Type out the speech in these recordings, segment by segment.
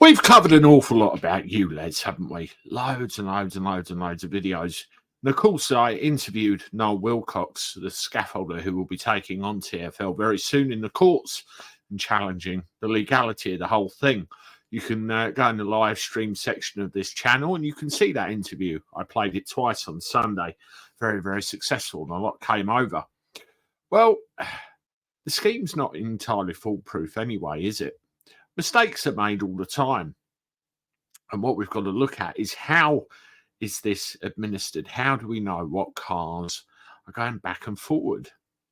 We've covered an awful lot about ULEZ, haven't we? Loads and loads and loads and loads of videos. And of course, I interviewed Noel Wilcox, the scaffolder who will be taking on TfL very soon in the courts and challenging the legality of the whole thing. You can go in the live stream section of this channel and you can see that interview. I played it twice on Sunday. Very, very successful, and a lot came over. Well, the scheme's not entirely foolproof anyway, is it? Mistakes are made all the time. And what we've got to look at is how is this administered? How do we know what cars are going back and forward?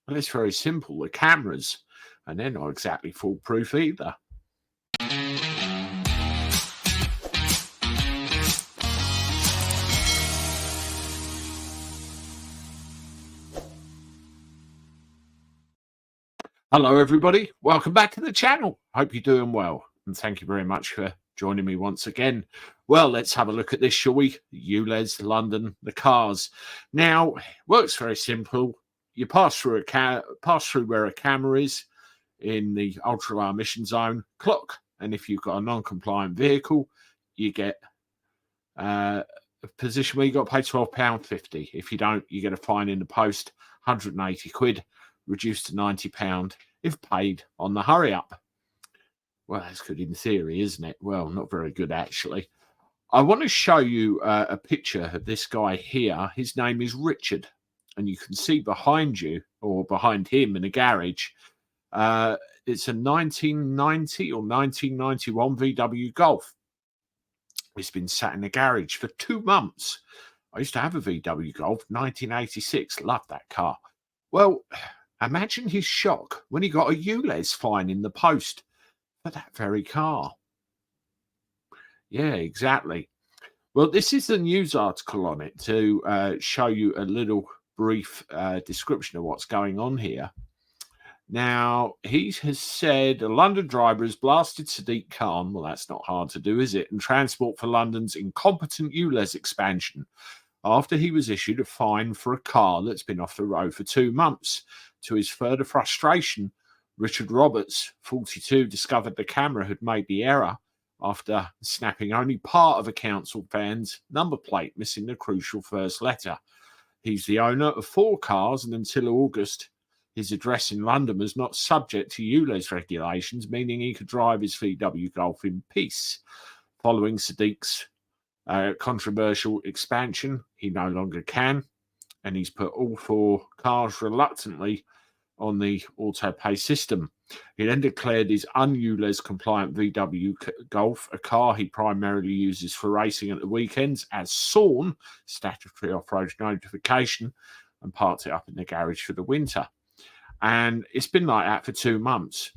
Well, it's very simple. The cameras, and they're not exactly foolproof either. Hello, everybody. Welcome back to the channel. Hope you're doing well. And thank you very much for joining me once again. Well, let's have a look at this, shall we? ULEZ, London, the cars. Now, works very simple. You pass through where a camera is in the ultra-low emission zone, clock. And if you've got a non-compliant vehicle, you get a position where you've got to pay £12.50. If you don't, you get a fine in the post, 180 quid. Reduced to £90 if paid on the hurry up. Well, that's good in theory, isn't it? Well, not very good, actually. I want to show you a picture of this guy here. His name is Richard, and you can see behind you, or behind him in a garage, it's a 1990 or 1991 VW Golf. It's been sat in the garage for 2 months. I used to have a VW Golf, 1986. Loved that car. Well, imagine his shock when he got a ULEZ fine in the post for that very car. Yeah, exactly. Well, this is the news article on it to show you a little brief description of what's going on here. Now, he has said a London driver has blasted Sadiq Khan. Well, that's not hard to do, is it? And Transport for London's incompetent ULEZ expansion after he was issued a fine for a car that's been off the road for 2 months. To his further frustration, Richard Roberts, 42, discovered the camera had made the error after snapping only part of a council van's number plate, missing the crucial first letter. He's the owner of 4 cars, and until August, his address in London was not subject to ULEZ regulations, meaning he could drive his VW Golf in peace. Following Sadiq's controversial expansion, he no longer can, and he's put all 4 cars reluctantly on the auto pay system. He then declared his un-ULEZ compliant VW Golf, a car he primarily uses for racing at the weekends, as SORN, statutory off-road notification, and parked it up in the garage for the winter. And it's been like that for 2 months.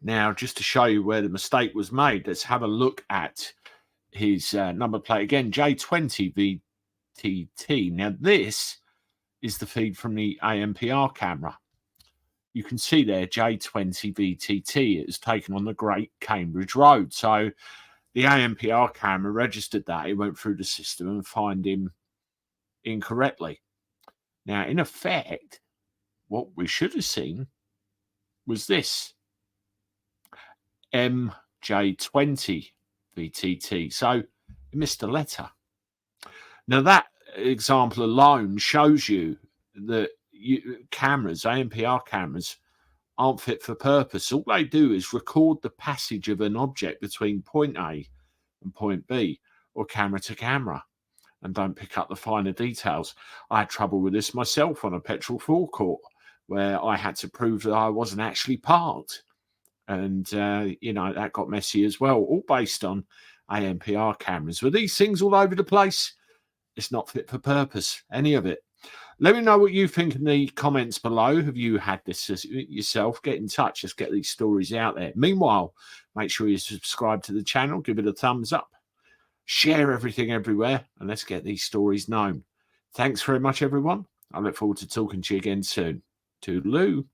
Now, just to show you where the mistake was made, let's have a look at his number plate again, J20VTT. Now, this is the feed from the ANPR camera. You can see there, J20VTT. It was taken on the Great Cambridge Road. So the ANPR camera registered that. It went through the system and found him incorrectly. Now, in effect, what we should have seen was this, MJ20VTT. So he missed a letter. Now, that example alone shows you that cameras, ANPR cameras, aren't fit for purpose. All they do is record the passage of an object between point A and point B, or camera to camera, and don't pick up the finer details. I had trouble with this myself on a petrol forecourt, where I had to prove that I wasn't actually parked. And, that got messy as well, all based on ANPR cameras. Were these things all over the place? It's not fit for purpose, any of it. Let me know what you think in the comments below. Have you had this yourself? Get in touch. Let's get these stories out there. Meanwhile, make sure you subscribe to the channel. Give it a thumbs up. Share everything everywhere. And let's get these stories known. Thanks very much, everyone. I look forward to talking to you again soon. Toodaloo.